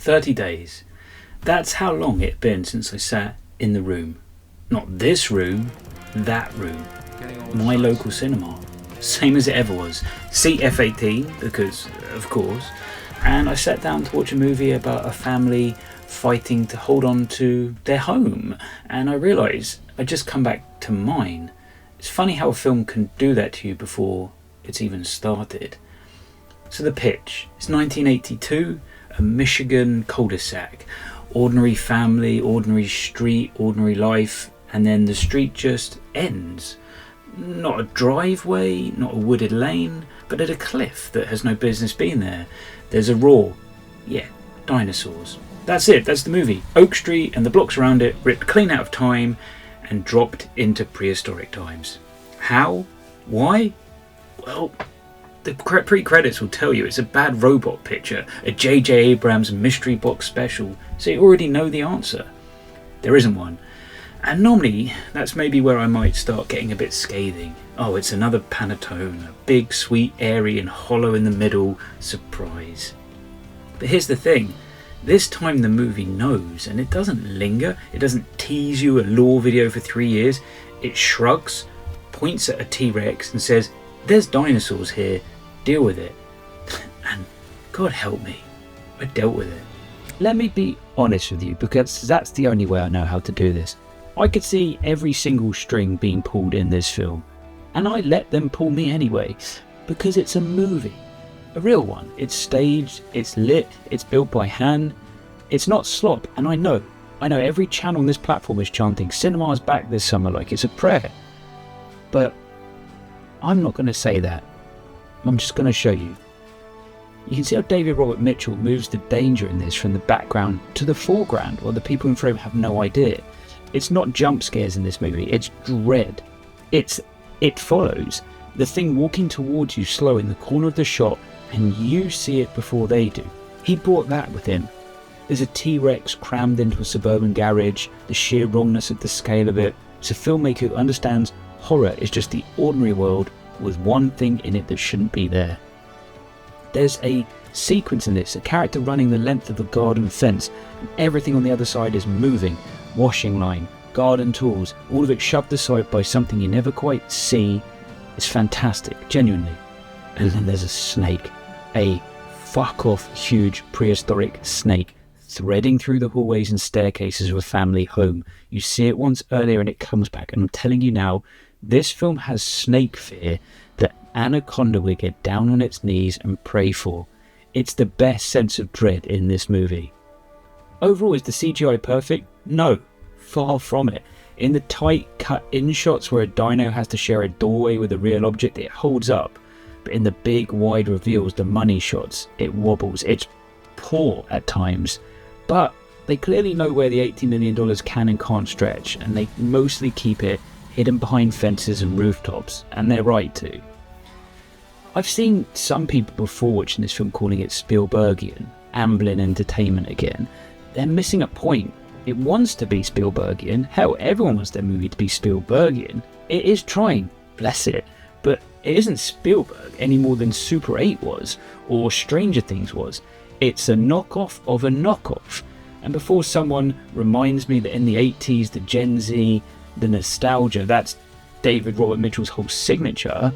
30 days. That's how long it had been since I sat in the room. Not this room, that room. My local cinema. Same as it ever was. Seat F18, because of course. And I sat down to watch a movie about a family fighting to hold on to their home. And I realised I'd just come back to mine. It's funny how a film can do that to you before it's even started. So the pitch. It's 1982, a Michigan cul-de-sac. Ordinary family, ordinary street, ordinary life, and then the street just ends. Not a driveway, not a wooded lane, but at a cliff that has no business being there. There's a roar. Yeah, dinosaurs. That's it, that's the movie. Oak Street and the blocks around it ripped clean out of time and dropped into prehistoric times. How? Why? Well, the pre-credits will tell you it's a bad robot picture, a J.J. Abrams mystery box special, so you already know the answer. There isn't one. And normally, that's maybe where I might start getting a bit scathing. Oh, it's another panettone, a big, sweet, airy and hollow in the middle surprise. But here's the thing. This time the movie knows, and it doesn't linger, it doesn't tease you a lore video for 3 years. It shrugs, points at a T-Rex and says, there's dinosaurs here, deal with it. And God help me, I dealt with it. Let me be honest with you, because that's the only way I know how to do this. I could see every single string being pulled in this film, and I let them pull me anyway, because it's a movie. A real one. It's staged, it's lit, it's built by hand, it's not slop, and I know every channel on this platform is chanting "Cinema's back this summer" like it's a prayer. But I'm not going to say that. I'm just going to show you. You can see how David Robert Mitchell moves the danger in this from the background to the foreground, while the people in frame have no idea. It's not jump scares in this movie, it's dread. It follows the thing walking towards you slow in the corner of the shot, and you see it before they do. He brought that with him. There's a T-Rex crammed into a suburban garage, the sheer wrongness of the scale of it. It's a filmmaker who understands horror is just the ordinary world with one thing in it that shouldn't be there. There's a sequence in this, a character running the length of a garden fence, and everything on the other side is moving. Washing line, garden tools, all of it shoved aside by something you never quite see. It's fantastic, genuinely. And then there's a snake, a fuck off huge prehistoric snake threading through the hallways and staircases of a family home. You see it once earlier and it comes back, and I'm telling you now, this film has snake fear that Anaconda would get down on its knees and pray for. It's the best sense of dread in this movie. Overall, is the CGI perfect? No, far from it. In the tight cut-in shots where a dino has to share a doorway with a real object, it holds up. But in the big, wide reveals, the money shots, it wobbles. It's poor at times. But they clearly know where the $80 million can and can't stretch, and they mostly keep it hidden behind fences and rooftops, and they're right to. I've seen some people before watching this film calling it Spielbergian, Amblin entertainment again. They're missing a point. It wants to be Spielbergian. Hell, everyone wants their movie to be Spielbergian. It is trying, bless it, but it isn't Spielberg any more than Super 8 was, or Stranger Things was. It's a knockoff of a knockoff. And before someone reminds me that in the 80s, the Gen Z, the nostalgia, that's David Robert Mitchell's whole signature,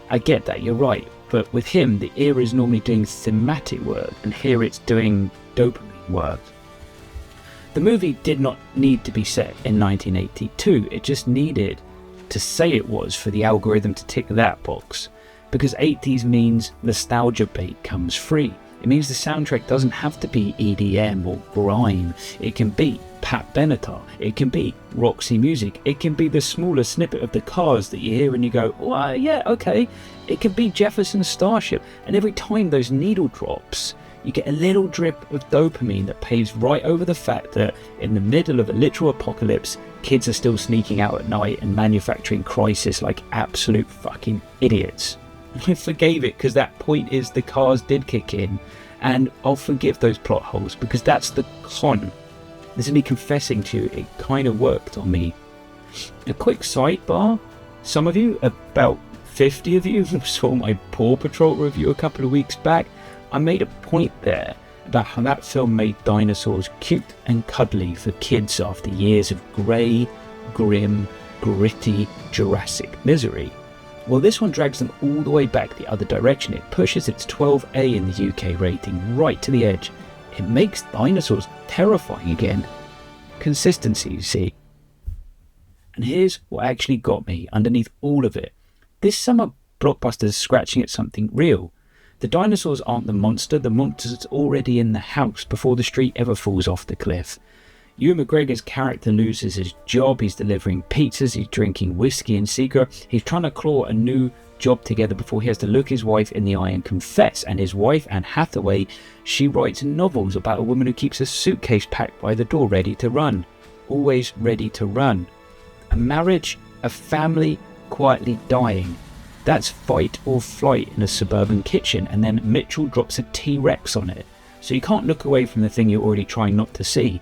I get that, you're right. But with him, the era is normally doing thematic work, and here it's doing dopamine work. The movie did not need to be set in 1982, it just needed to say it was for the algorithm to tick that box. Because 80s means nostalgia bait comes free. It means the soundtrack doesn't have to be EDM or grime. It can be Pat Benatar, it can be Roxy Music, it can be the smaller snippet of the Cars that you hear and you go, oh yeah, okay. It can be Jefferson Starship, and every time those needle drops, you get a little drip of dopamine that paves right over the fact that in the middle of a literal apocalypse, kids are still sneaking out at night and manufacturing crisis like absolute fucking idiots. I forgave it because that point is the Cars did kick in, and I'll forgive those plot holes because that's the con. This is me confessing to you, it kind of worked on me. A quick sidebar, some of you, about 50 of you, saw my Paw Patrol review a couple of weeks back. I made a point there about how that film made dinosaurs cute and cuddly for kids after years of grey, grim, gritty Jurassic misery. Well, this one drags them all the way back the other direction. It pushes its 12A in the UK rating right to the edge. It makes dinosaurs terrifying again. Consistency, you see. And here's what actually got me underneath all of it. This summer, Blockbuster's scratching at something real. The dinosaurs aren't the monster's already in the house before the street ever falls off the cliff. Ewan McGregor's character loses his job, he's delivering pizzas, he's drinking whiskey in secret, he's trying to claw a new job together before he has to look his wife in the eye and confess. And his wife, Anne Hathaway, she writes novels about a woman who keeps a suitcase packed by the door ready to run. Always ready to run. A marriage, a family, quietly dying. That's fight or flight in a suburban kitchen, and then Mitchell drops a T-Rex on it. So you can't look away from the thing you're already trying not to see.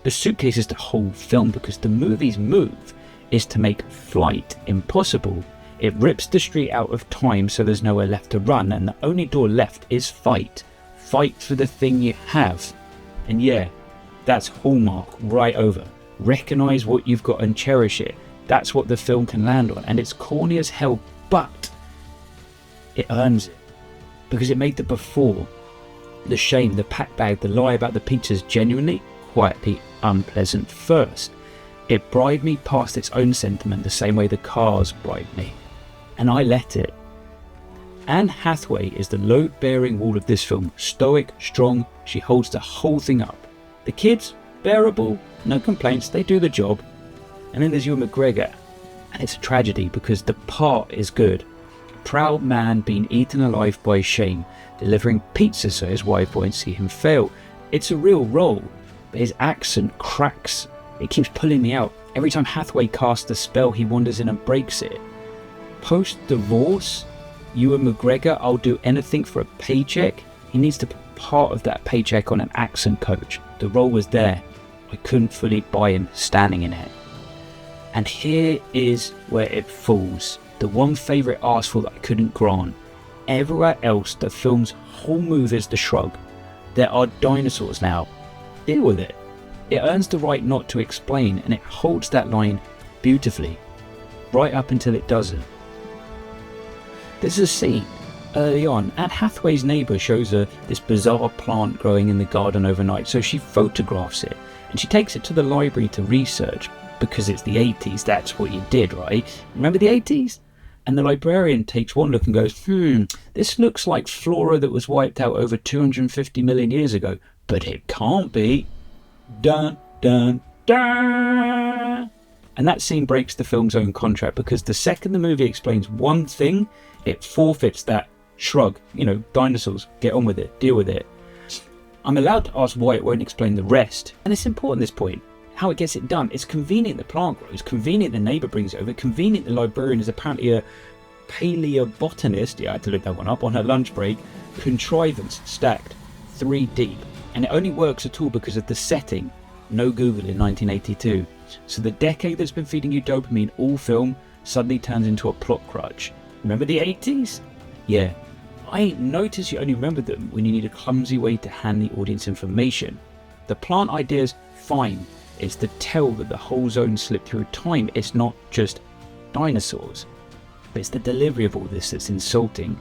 The suitcase is the whole film because the movie's move is to make flight impossible. It rips the street out of time so there's nowhere left to run, and the only door left is fight. Fight for the thing you have. And yeah, that's Hallmark right over. Recognise what you've got and cherish it. That's what the film can land on, and it's corny as hell, but it earns it. Because it made the before, the shame, the pack bag, the lie about the pizzas genuinely, quietly unpleasant first. It bribed me past its own sentiment the same way the cars bribed me. And I let it. Anne Hathaway is the load-bearing wall of this film. Stoic, strong, she holds the whole thing up. The kids, bearable, no complaints, they do the job. And then there's Ewan McGregor, and it's a tragedy because the part is good. A proud man being eaten alive by shame, delivering pizza so his wife won't see him fail. It's a real role, but his accent cracks. It keeps pulling me out. Every time Hathaway casts a spell, he wanders in and breaks it. Post-divorce, Ewan McGregor, I'll do anything for a paycheck. He needs to put part of that paycheck on an accent coach. The role was there. I couldn't fully buy him standing in it. And here is where it falls. The one favourite arseful that I couldn't grant. Everywhere else, the film's whole move is the shrug. There are dinosaurs now. Deal with it. It earns the right not to explain, and it holds that line beautifully. Right up until it doesn't. There's a scene early on. Anne Hathaway's neighbour shows her this bizarre plant growing in the garden overnight, so she photographs it. And she takes it to the library to research. Because it's the 80s, that's what you did, right? Remember the 80s? And the librarian takes one look and goes, this looks like flora that was wiped out over 250 million years ago. But it can't be. Dun, dun, dun. And that scene breaks the film's own contract because the second the movie explains one thing, it forfeits that shrug. You know, dinosaurs, get on with it, deal with it. I'm allowed to ask why it won't explain the rest. And it's important at this point. How it gets it done. It's convenient the plant grows, convenient the neighbour brings it over, convenient the librarian is apparently a paleobotanist, I had to look that one up, on her lunch break, contrivance stacked 3 deep. And it only works at all because of the setting. No Google in 1982. So the decade that's been feeding you dopamine all film suddenly turns into a plot crutch. Remember the 80s? Yeah. I ain't noticed you only remember them when you need a clumsy way to hand the audience information. The plant idea's fine. It's the tell that the whole zone slipped through time. It's not just dinosaurs. But it's the delivery of all this that's insulting.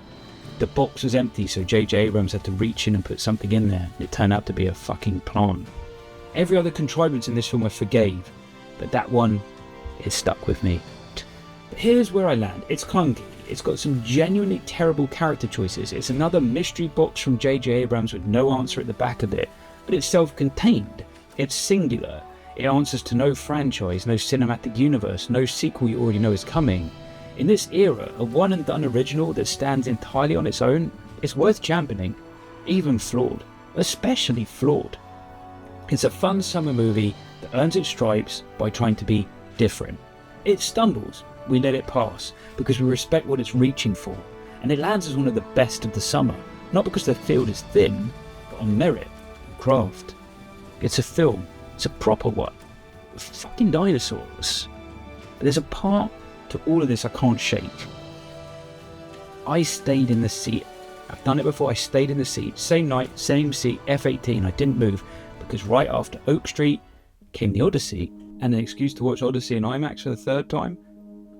The box was empty, so J.J. Abrams had to reach in and put something in there. It turned out to be a fucking plant. Every other contrivance in this film I forgave, but that one, it stuck with me. But here's where I land. It's clunky. It's got some genuinely terrible character choices. It's another mystery box from J.J. Abrams with no answer at the back of it. But it's self-contained. It's singular. It answers to no franchise, no cinematic universe, no sequel you already know is coming. In this era, a one and done original that stands entirely on its own is worth championing, even flawed, especially flawed. It's a fun summer movie that earns its stripes by trying to be different. It stumbles, we let it pass, because we respect what it's reaching for, and it lands as one of the best of the summer, not because the field is thin, but on merit and craft. It's a film. It's a proper one. With fucking dinosaurs. But there's a part to all of this I can't shake. I stayed in the seat I've done it before. I stayed in the seat. Same night, same seat, F18. I didn't move because right after Oak Street came the Odyssey and an excuse to watch Odyssey in IMAX for the third time.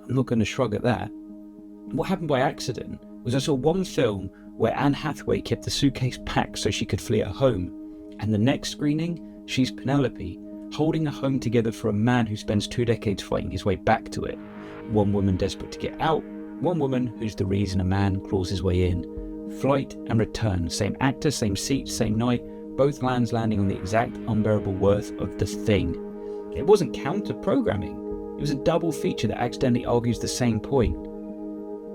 I'm not going to shrug at that. What happened by accident was I saw one film where Anne Hathaway kept the suitcase packed so she could flee at home. And the next screening, she's Penelope, holding a home together for a man who spends 2 decades fighting his way back to it. One woman desperate to get out, one woman who's the reason a man claws his way in. Flight and return, same actor, same seat, same night, both landing on the exact unbearable worth of the thing. It wasn't counter-programming. It was a double feature that accidentally argues the same point.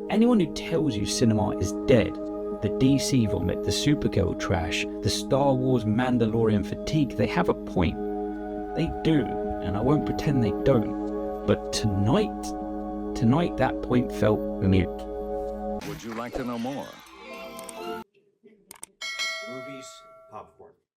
Anyone who tells you cinema is dead, the DC vomit, the Supergirl trash, the Star Wars Mandalorian fatigue, they have a point. They do, and I won't pretend they don't. But tonight that point felt mute. Would you like to know more?